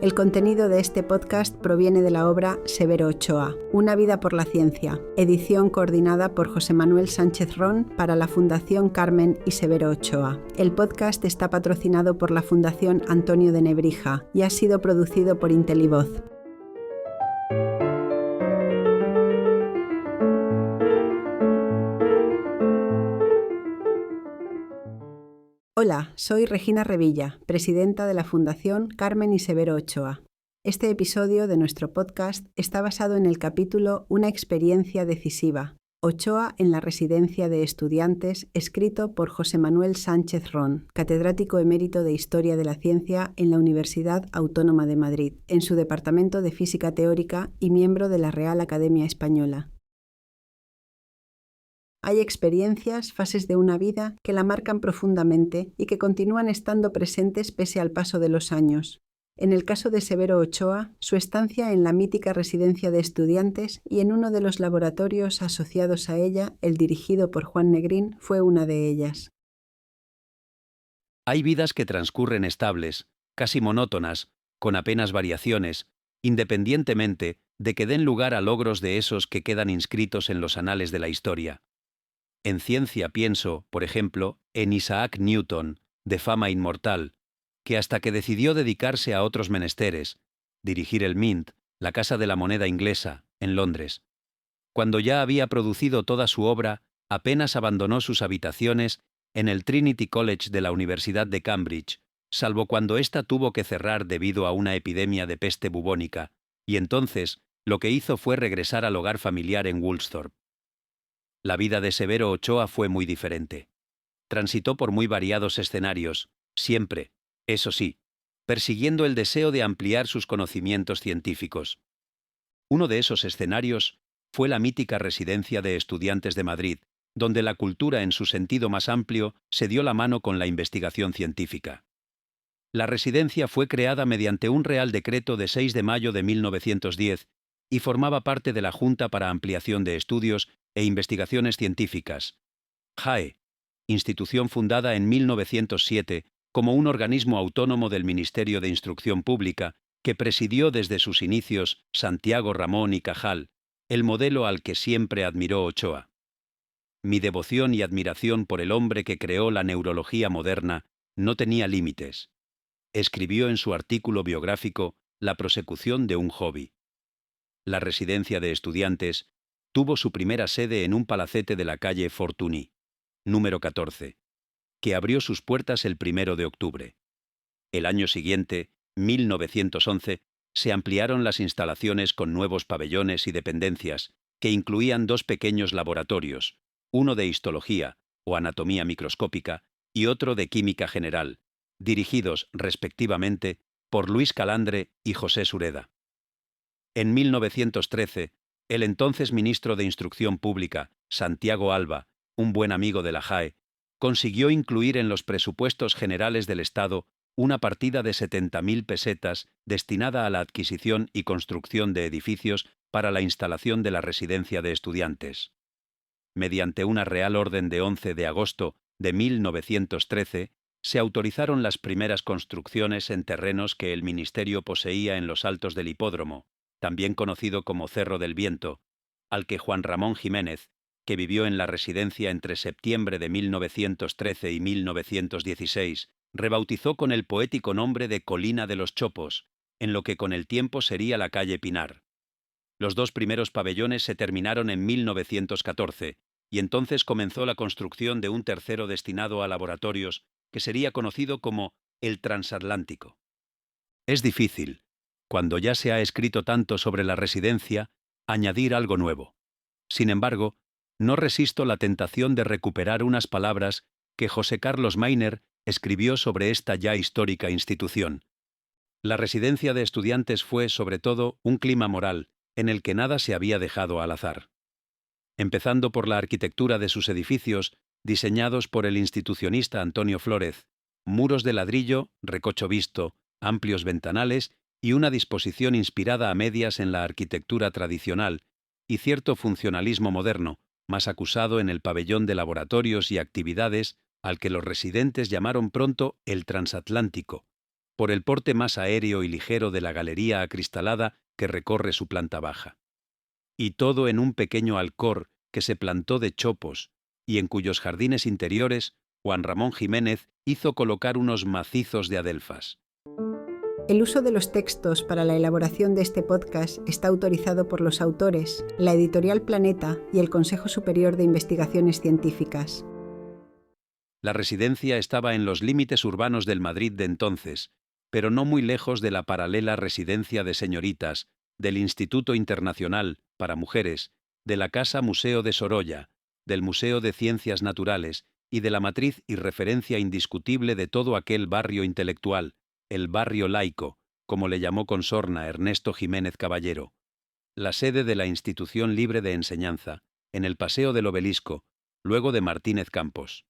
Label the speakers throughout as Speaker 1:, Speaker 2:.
Speaker 1: El contenido de este podcast proviene de la obra Severo Ochoa, Una vida por la ciencia, edición coordinada por José Manuel Sánchez Ron para la Fundación Carmen y Severo Ochoa. El podcast está patrocinado por la Fundación Antonio de Nebrija y ha sido producido por Intelivoz. Hola, soy Regina Revilla, presidenta de la Fundación Carmen y Severo Ochoa. Este episodio de nuestro podcast está basado en el capítulo Una experiencia decisiva, Ochoa en la residencia de estudiantes, escrito por José Manuel Sánchez Ron, catedrático emérito de Historia de la Ciencia en la Universidad Autónoma de Madrid, en su Departamento de Física Teórica y miembro de la Real Academia Española. Hay experiencias, fases de una vida que la marcan profundamente y que continúan estando presentes pese al paso de los años. En el caso de Severo Ochoa, su estancia en la mítica residencia de estudiantes y en uno de los laboratorios asociados a ella, el dirigido por Juan Negrín, fue una de ellas.
Speaker 2: Hay vidas que transcurren estables, casi monótonas, con apenas variaciones, independientemente de que den lugar a logros de esos que quedan inscritos en los anales de la historia. En ciencia pienso, por ejemplo, en Isaac Newton, de fama inmortal, que hasta que decidió dedicarse a otros menesteres, dirigir el Mint, la Casa de la Moneda inglesa, en Londres. Cuando ya había producido toda su obra, apenas abandonó sus habitaciones en el Trinity College de la Universidad de Cambridge, salvo cuando ésta tuvo que cerrar debido a una epidemia de peste bubónica, y entonces lo que hizo fue regresar al hogar familiar en Woolsthorpe. La vida de Severo Ochoa fue muy diferente. Transitó por muy variados escenarios, siempre, eso sí, persiguiendo el deseo de ampliar sus conocimientos científicos. Uno de esos escenarios fue la mítica residencia de estudiantes de Madrid, donde la cultura en su sentido más amplio se dio la mano con la investigación científica. La residencia fue creada mediante un Real Decreto de 6 de mayo de 1910 y formaba parte de la Junta para Ampliación de Estudios e Investigaciones Científicas, JAE, institución fundada en 1907 como un organismo autónomo del Ministerio de Instrucción Pública que presidió desde sus inicios Santiago Ramón y Cajal, el modelo al que siempre admiró Ochoa. Mi devoción y admiración por el hombre que creó la neurología moderna no tenía límites. Escribió en su artículo biográfico La prosecución de un hobby. La residencia de estudiantes tuvo su primera sede en un palacete de la calle Fortuny, número 14, que abrió sus puertas el 1 de octubre. El año siguiente, 1911, se ampliaron las instalaciones con nuevos pabellones y dependencias, que incluían 2 pequeños laboratorios, uno de histología, o anatomía microscópica, y otro de química general, dirigidos, respectivamente, por Luis Calandre y José Sureda. En 1913, el entonces ministro de Instrucción Pública, Santiago Alba, un buen amigo de la JAE, consiguió incluir en los presupuestos generales del Estado una partida de 70.000 pesetas destinada a la adquisición y construcción de edificios para la instalación de la residencia de estudiantes. Mediante una Real Orden de 11 de agosto de 1913, se autorizaron las primeras construcciones en terrenos que el Ministerio poseía en los altos del Hipódromo, también conocido como Cerro del Viento, al que Juan Ramón Jiménez, que vivió en la residencia entre septiembre de 1913 y 1916, rebautizó con el poético nombre de Colina de los Chopos, en lo que con el tiempo sería la calle Pinar. Los 2 primeros pabellones se terminaron en 1914, y entonces comenzó la construcción de un tercero destinado a laboratorios, que sería conocido como el Transatlántico. Es difícil, cuando ya se ha escrito tanto sobre la residencia, añadir algo nuevo. Sin embargo, no resisto la tentación de recuperar unas palabras que José Carlos Mainer escribió sobre esta ya histórica institución. La residencia de estudiantes fue, sobre todo, un clima moral, en el que nada se había dejado al azar. Empezando por la arquitectura de sus edificios, diseñados por el institucionista Antonio Flórez, muros de ladrillo, recocho visto, amplios ventanales y una disposición inspirada a medias en la arquitectura tradicional, y cierto funcionalismo moderno, más acusado en el pabellón de laboratorios y actividades, al que los residentes llamaron pronto el Transatlántico, por el porte más aéreo y ligero de la galería acristalada que recorre su planta baja. Y todo en un pequeño alcor que se plantó de chopos, y en cuyos jardines interiores Juan Ramón Jiménez hizo colocar unos macizos de adelfas.
Speaker 1: El uso de los textos para la elaboración de este podcast está autorizado por los autores, la editorial Planeta y el Consejo Superior de Investigaciones Científicas.
Speaker 2: La residencia estaba en los límites urbanos del Madrid de entonces, pero no muy lejos de la paralela residencia de señoritas, del Instituto Internacional para Mujeres, de la Casa Museo de Sorolla, del Museo de Ciencias Naturales y de la matriz y referencia indiscutible de todo aquel barrio intelectual, el barrio laico, como le llamó con sorna Ernesto Jiménez Caballero, la sede de la Institución Libre de Enseñanza, en el Paseo del Obelisco, luego de Martínez Campos.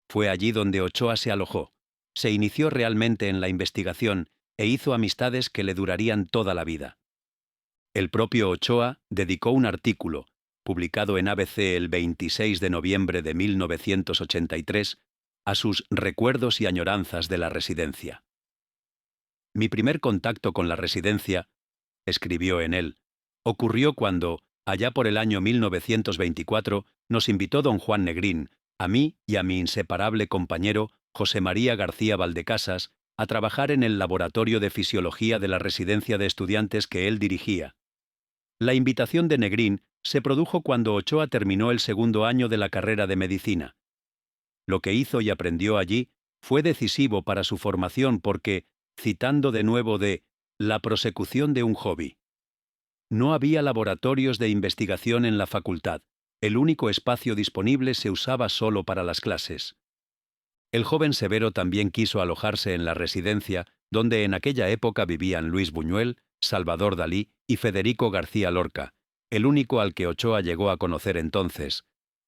Speaker 2: Fue allí donde Ochoa se alojó, se inició realmente en la investigación e hizo amistades que le durarían toda la vida. El propio Ochoa dedicó un artículo, publicado en ABC el 26 de noviembre de 1983, a sus recuerdos y añoranzas de la residencia. Mi primer contacto con la residencia, escribió en él, ocurrió cuando, allá por el año 1924, nos invitó don Juan Negrín, a mí y a mi inseparable compañero José María García Valdecasas, a trabajar en el laboratorio de fisiología de la residencia de estudiantes que él dirigía. La invitación de Negrín se produjo cuando Ochoa terminó el segundo año de la carrera de medicina. Lo que hizo y aprendió allí fue decisivo para su formación porque, citando de nuevo de la prosecución de un hobby, no había laboratorios de investigación en la facultad. El único espacio disponible se usaba solo para las clases. El joven Severo también quiso alojarse en la residencia, donde en aquella época vivían Luis Buñuel, Salvador Dalí y Federico García Lorca, el único al que Ochoa llegó a conocer entonces,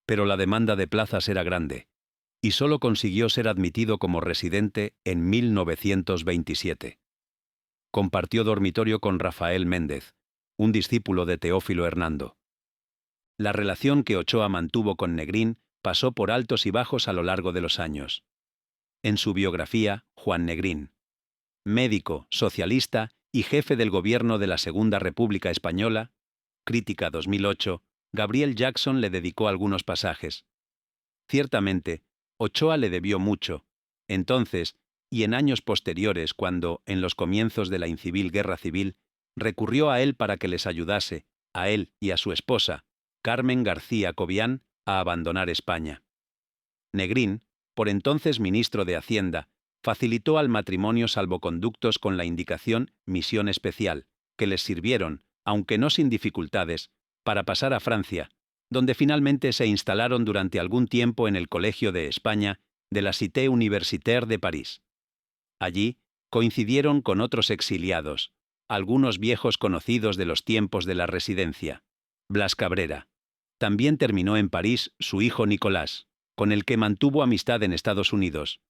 Speaker 2: pero la demanda de plazas era grande, y solo consiguió ser admitido como residente en 1927. Compartió dormitorio con Rafael Méndez, un discípulo de Teófilo Hernando. La relación que Ochoa mantuvo con Negrín pasó por altos y bajos a lo largo de los años. En su biografía, Juan Negrín, médico, socialista y jefe del gobierno de la Segunda República Española, Crítica 2008, Gabriel Jackson le dedicó algunos pasajes. Ciertamente, Ochoa le debió mucho, entonces y en años posteriores cuando, en los comienzos de la incivil guerra civil, recurrió a él para que les ayudase, a él y a su esposa, Carmen García Cobián, a abandonar España. Negrín, por entonces ministro de Hacienda, facilitó al matrimonio salvoconductos con la indicación misión especial, que les sirvieron, aunque no sin dificultades, para pasar a Francia, donde finalmente se instalaron durante algún tiempo en el Colegio de España de la Cité Universitaire de París. Allí coincidieron con otros exiliados, algunos viejos conocidos de los tiempos de la residencia. Blas Cabrera. También terminó en París su hijo Nicolás, con el que mantuvo amistad en Estados Unidos.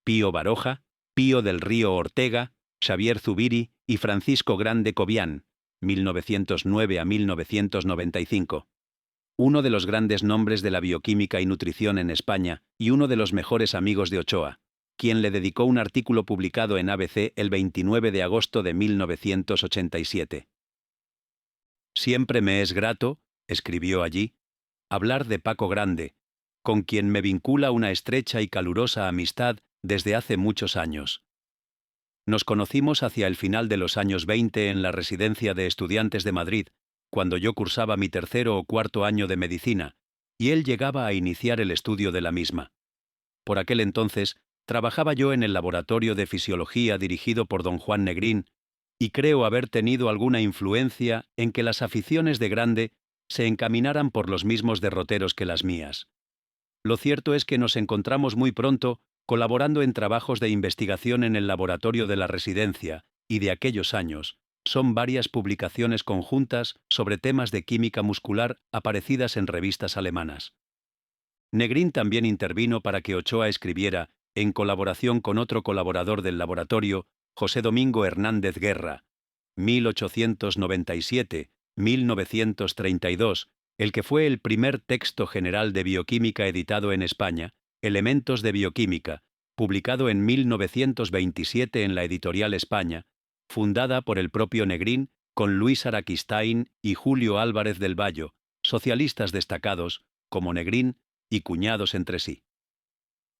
Speaker 2: Pío Baroja, Pío del Río Ortega, Xavier Zubiri y Francisco Grande Cobián, 1909 a 1995. Uno de los grandes nombres de la bioquímica y nutrición en España y uno de los mejores amigos de Ochoa, quien le dedicó un artículo publicado en ABC el 29 de agosto de 1987. Siempre me es grato, escribió allí, hablar de Paco Grande, con quien me vincula una estrecha y calurosa amistad desde hace muchos años. Nos conocimos hacia el final de los años 20 en la Residencia de Estudiantes de Madrid, cuando yo cursaba mi tercero o cuarto año de medicina, y él llegaba a iniciar el estudio de la misma. Por aquel entonces, trabajaba yo en el laboratorio de fisiología dirigido por don Juan Negrín, y creo haber tenido alguna influencia en que las aficiones de Grande se encaminaran por los mismos derroteros que las mías. Lo cierto es que nos encontramos muy pronto colaborando en trabajos de investigación en el laboratorio de la residencia, y de aquellos años son varias publicaciones conjuntas sobre temas de química muscular aparecidas en revistas alemanas. Negrín también intervino para que Ochoa escribiera, en colaboración con otro colaborador del laboratorio, José Domingo Hernández Guerra, 1897-1932, el que fue el primer texto general de bioquímica editado en España, Elementos de bioquímica, publicado en 1927 en la Editorial España, fundada por el propio Negrín, con Luis Araquistáin y Julio Álvarez del Vallo, socialistas destacados, como Negrín, y cuñados entre sí.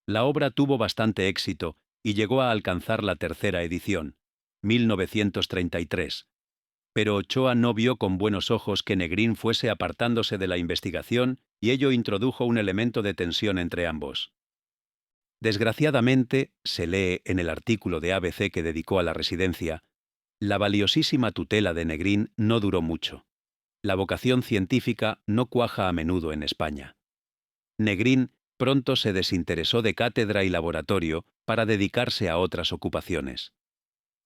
Speaker 2: La obra tuvo bastante éxito y llegó a alcanzar la tercera edición, 1933. Pero Ochoa no vio con buenos ojos que Negrín fuese apartándose de la investigación y ello introdujo un elemento de tensión entre ambos. Desgraciadamente, se lee en el artículo de ABC que dedicó a la Residencia, la valiosísima tutela de Negrín no duró mucho. La vocación científica no cuaja a menudo en España. Negrín pronto se desinteresó de cátedra y laboratorio para dedicarse a otras ocupaciones.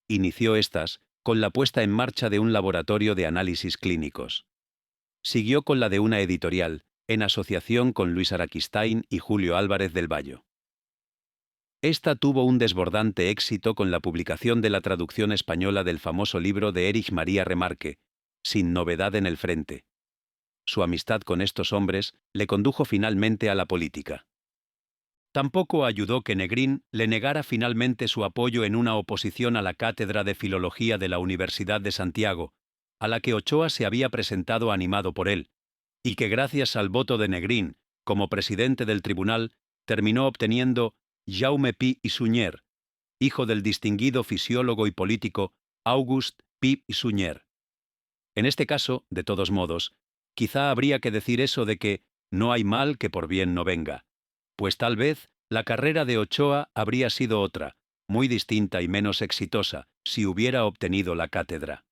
Speaker 2: Inició estas con la puesta en marcha de un laboratorio de análisis clínicos. Siguió con la de una editorial, en asociación con Luis Araquistáin y Julio Álvarez del Vallo. Esta tuvo un desbordante éxito con la publicación de la traducción española del famoso libro de Erich María Remarque, Sin novedad en el frente. Su amistad con estos hombres le condujo finalmente a la política. Tampoco ayudó que Negrín le negara finalmente su apoyo en una oposición a la cátedra de Filología de la Universidad de Santiago, a la que Ochoa se había presentado animado por él, y que gracias al voto de Negrín, como presidente del tribunal, terminó obteniendo Jaume Pi i Sunyer, hijo del distinguido fisiólogo y político August Pi i Sunyer. En este caso, de todos modos, quizá habría que decir eso de que no hay mal que por bien no venga, pues tal vez la carrera de Ochoa habría sido otra, muy distinta y menos exitosa, si hubiera obtenido la cátedra.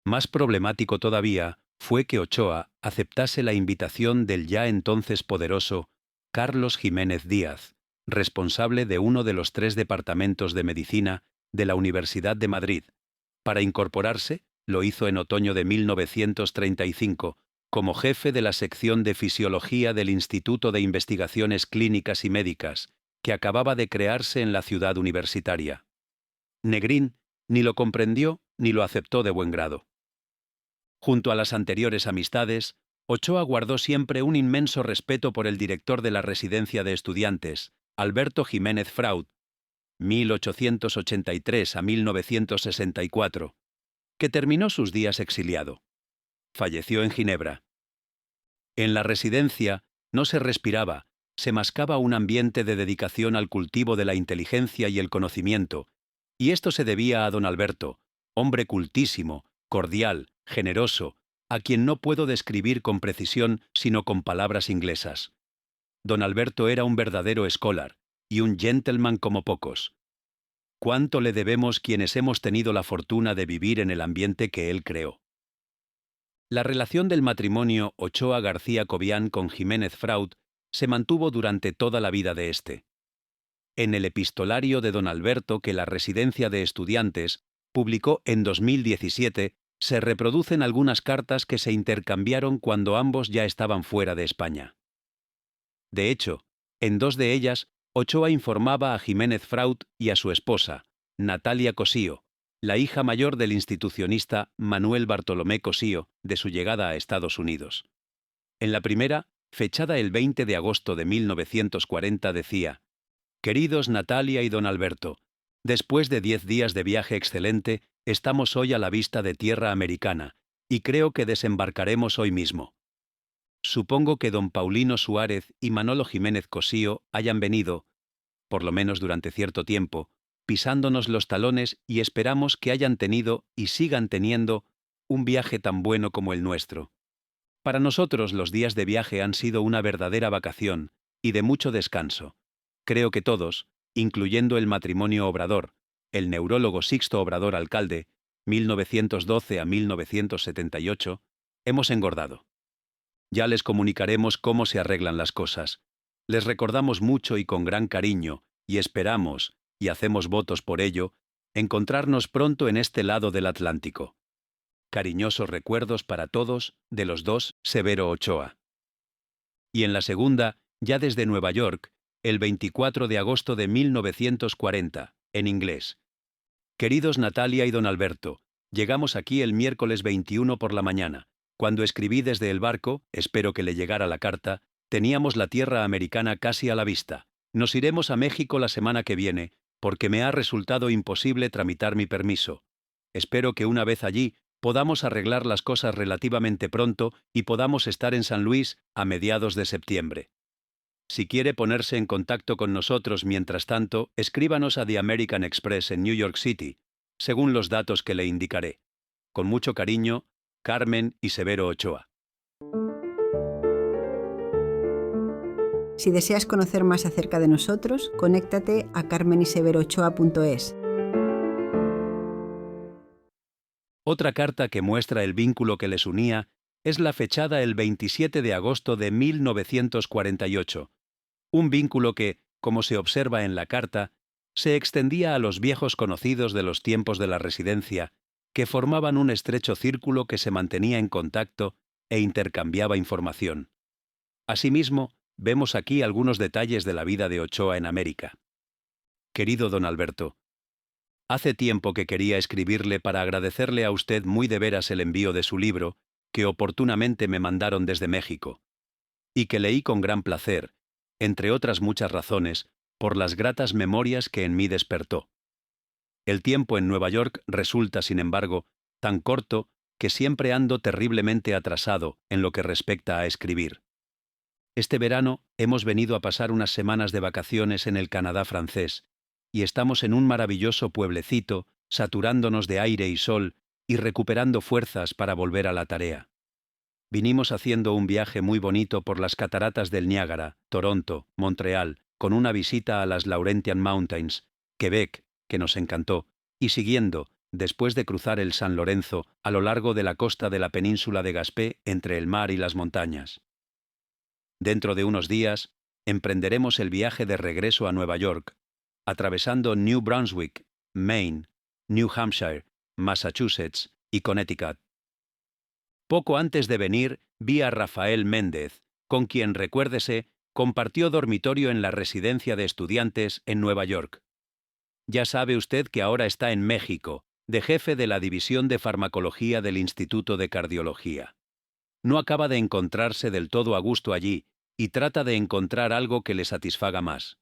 Speaker 2: Más problemático todavía fue que Ochoa aceptase la invitación del ya entonces poderoso Carlos Jiménez Díaz, responsable de uno de los 3 departamentos de medicina de la Universidad de Madrid. Para incorporarse, lo hizo en otoño de 1935, como jefe de la sección de Fisiología del Instituto de Investigaciones Clínicas y Médicas, que acababa de crearse en la ciudad universitaria. Negrín ni lo comprendió ni lo aceptó de buen grado. Junto a las anteriores amistades, Ochoa guardó siempre un inmenso respeto por el director de la Residencia de Estudiantes, Alberto Jiménez Fraud, 1883 a 1964, que terminó sus días exiliado. Falleció en Ginebra. En la Residencia no se respiraba, se mascaba un ambiente de dedicación al cultivo de la inteligencia y el conocimiento, y esto se debía a don Alberto, hombre cultísimo, cordial, generoso, a quien no puedo describir con precisión sino con palabras inglesas. Don Alberto era un verdadero scholar, y un gentleman como pocos. ¿Cuánto le debemos quienes hemos tenido la fortuna de vivir en el ambiente que él creó? La relación del matrimonio Ochoa García Cobián con Jiménez Fraud se mantuvo durante toda la vida de éste. En el epistolario de don Alberto que la Residencia de Estudiantes publicó en 2017, se reproducen algunas cartas que se intercambiaron cuando ambos ya estaban fuera de España. De hecho, en 2 de ellas, Ochoa informaba a Jiménez Fraud y a su esposa, Natalia Cosío, la hija mayor del institucionista Manuel Bartolomé Cosío, de su llegada a Estados Unidos. En la primera, fechada el 20 de agosto de 1940, decía: «Queridos Natalia y don Alberto, después de 10 días de viaje excelente, estamos hoy a la vista de tierra americana, y creo que desembarcaremos hoy mismo. Supongo que don Paulino Suárez y Manolo Jiménez Cosío hayan venido, por lo menos durante cierto tiempo, pisándonos los talones y esperamos que hayan tenido y sigan teniendo un viaje tan bueno como el nuestro. Para nosotros los días de viaje han sido una verdadera vacación y de mucho descanso. Creo que todos, incluyendo el matrimonio Obrador, el neurólogo Sixto Obrador alcalde, 1912 a 1978, hemos engordado. Ya les comunicaremos cómo se arreglan las cosas. Les recordamos mucho y con gran cariño, y esperamos, y hacemos votos por ello, encontrarnos pronto en este lado del Atlántico. Cariñosos recuerdos para todos de los 2, Severo Ochoa». Y en la segunda, ya desde Nueva York, el 24 de agosto de 1940, en inglés: «Queridos Natalia y don Alberto, llegamos aquí el miércoles 21 por la mañana. Cuando escribí desde el barco, espero que le llegara la carta, teníamos la tierra americana casi a la vista. Nos iremos a México la semana que viene, porque me ha resultado imposible tramitar mi permiso. Espero que una vez allí podamos arreglar las cosas relativamente pronto y podamos estar en San Luis a mediados de septiembre. Si quiere ponerse en contacto con nosotros mientras tanto, escríbanos a The American Express en New York City, según los datos que le indicaré. Con mucho cariño, Carmen y Severo Ochoa.
Speaker 1: Si deseas conocer más acerca de nosotros, conéctate a carmeniseveroochoa.es.
Speaker 2: Otra carta que muestra el vínculo que les unía es la fechada el 27 de agosto de 1948. Un vínculo que, como se observa en la carta, se extendía a los viejos conocidos de los tiempos de la residencia, que formaban un estrecho círculo que se mantenía en contacto e intercambiaba información. Asimismo, vemos aquí algunos detalles de la vida de Ochoa en América. Querido don Alberto, hace tiempo que quería escribirle para agradecerle a usted muy de veras el envío de su libro, que oportunamente me mandaron desde México, y que leí con gran placer, entre otras muchas razones, por las gratas memorias que en mí despertó. El tiempo en Nueva York resulta, sin embargo, tan corto que siempre ando terriblemente atrasado en lo que respecta a escribir. Este verano hemos venido a pasar unas semanas de vacaciones en el Canadá francés, y estamos en un maravilloso pueblecito, saturándonos de aire y sol y recuperando fuerzas para volver a la tarea. Vinimos haciendo un viaje muy bonito por las cataratas del Niágara, Toronto, Montreal, con una visita a las Laurentian Mountains, Quebec, que nos encantó, y siguiendo, después de cruzar el San Lorenzo, a lo largo de la costa de la península de Gaspé entre el mar y las montañas. Dentro de unos días, emprenderemos el viaje de regreso a Nueva York, atravesando New Brunswick, Maine, New Hampshire, Massachusetts y Connecticut. Poco antes de venir, vi a Rafael Méndez, con quien, recuérdese, compartió dormitorio en la residencia de estudiantes en Nueva York. Ya sabe usted que ahora está en México, de jefe de la División de Farmacología del Instituto de Cardiología. No acaba de encontrarse del todo a gusto allí, y trata de encontrar algo que le satisfaga más.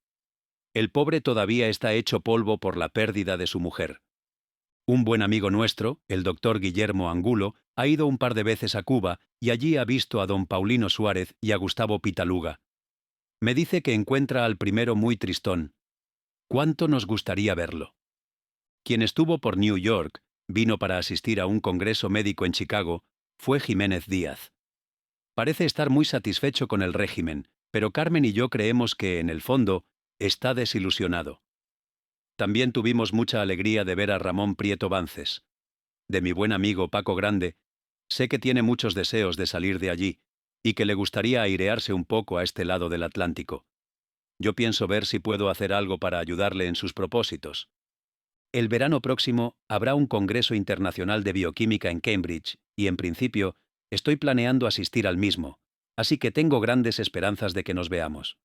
Speaker 2: El pobre todavía está hecho polvo por la pérdida de su mujer. Un buen amigo nuestro, el doctor Guillermo Angulo, ha ido un par de veces a Cuba y allí ha visto a don Paulino Suárez y a Gustavo Pitaluga. Me dice que encuentra al primero muy tristón. ¿Cuánto nos gustaría verlo? Quien estuvo por New York, vino para asistir a un congreso médico en Chicago, fue Jiménez Díaz. Parece estar muy satisfecho con el régimen, pero Carmen y yo creemos que, en el fondo, está desilusionado. También tuvimos mucha alegría de ver a Ramón Prieto Vances. De mi buen amigo Paco Grande, sé que tiene muchos deseos de salir de allí, y que le gustaría airearse un poco a este lado del Atlántico. Yo pienso ver si puedo hacer algo para ayudarle en sus propósitos. El verano próximo habrá un Congreso Internacional de Bioquímica en Cambridge, y en principio estoy planeando asistir al mismo, así que tengo grandes esperanzas de que nos veamos.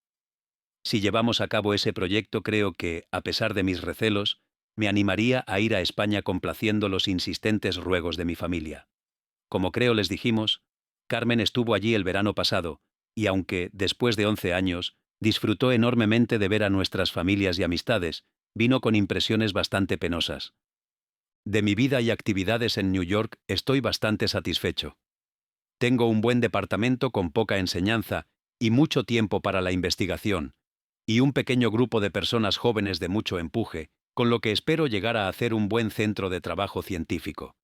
Speaker 2: Si llevamos a cabo ese proyecto, creo que, a pesar de mis recelos, me animaría a ir a España complaciendo los insistentes ruegos de mi familia. Como creo les dijimos, Carmen estuvo allí el verano pasado, y aunque, después de 11 años, disfrutó enormemente de ver a nuestras familias y amistades, vino con impresiones bastante penosas. De mi vida y actividades en New York estoy bastante satisfecho. Tengo un buen departamento con poca enseñanza y mucho tiempo para la investigación, y un pequeño grupo de personas jóvenes de mucho empuje, con lo que espero llegar a hacer un buen centro de trabajo científico.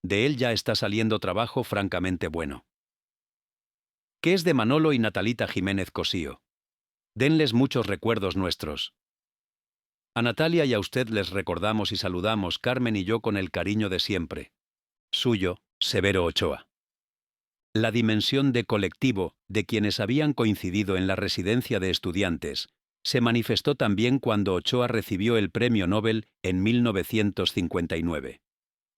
Speaker 2: De él ya está saliendo trabajo francamente bueno. ¿Qué es de Manolo y Natalita Jiménez Cosío? Denles muchos recuerdos nuestros. A Natalia y a usted les recordamos y saludamos Carmen y yo con el cariño de siempre. Suyo, Severo Ochoa. La dimensión de colectivo de quienes habían coincidido en la residencia de estudiantes se manifestó también cuando Ochoa recibió el Premio Nobel en 1959.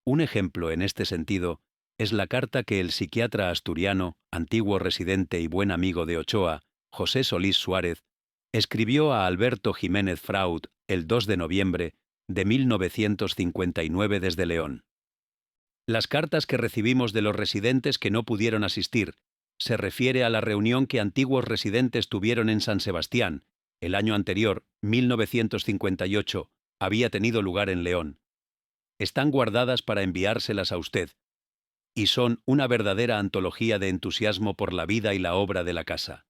Speaker 2: Un ejemplo en este sentido es la carta que el psiquiatra asturiano, antiguo residente y buen amigo de Ochoa, José Solís Suárez, escribió a Alberto Jiménez Fraud el 2 de noviembre de 1959 desde León. Las cartas que recibimos de los residentes que no pudieron asistir se refiere a la reunión que antiguos residentes tuvieron en San Sebastián, el año anterior, 1958, había tenido lugar en León. Están guardadas para enviárselas a usted, y son una verdadera antología de entusiasmo por la vida y la obra de la casa.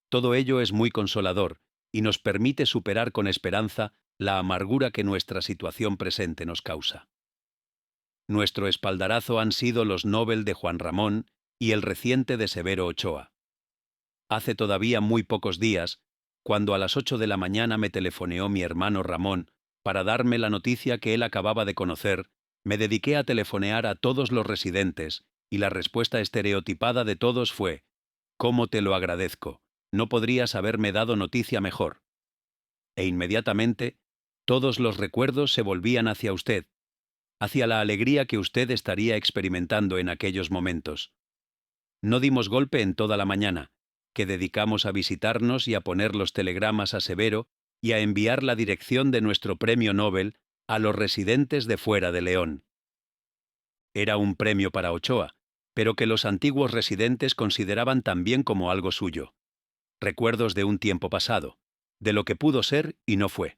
Speaker 2: Todo ello es muy consolador y nos permite superar con esperanza la amargura que nuestra situación presente nos causa. Nuestro espaldarazo han sido los Nobel de Juan Ramón y el reciente de Severo Ochoa. Hace todavía muy pocos días, cuando a las 8 de la mañana me telefoneó mi hermano Ramón para darme la noticia que él acababa de conocer, me dediqué a telefonear a todos los residentes, y la respuesta estereotipada de todos fue: «¿Cómo te lo agradezco? No podrías haberme dado noticia mejor». E inmediatamente, todos los recuerdos se volvían hacia usted, hacia la alegría que usted estaría experimentando en aquellos momentos. No dimos golpe en toda la mañana, que dedicamos a visitarnos y a poner los telegramas a Severo y a enviar la dirección de nuestro premio Nobel a los residentes de fuera de León. Era un premio para Ochoa, pero que los antiguos residentes consideraban también como algo suyo. Recuerdos de un tiempo pasado, de lo que pudo ser y no fue.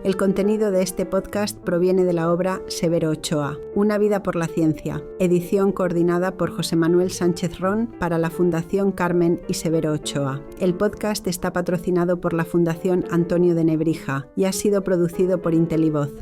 Speaker 1: El contenido de este podcast proviene de la obra Severo Ochoa, Una vida por la ciencia, edición coordinada por José Manuel Sánchez Ron para la Fundación Carmen y Severo Ochoa. El podcast está patrocinado por la Fundación Antonio de Nebrija y ha sido producido por Intelivoz.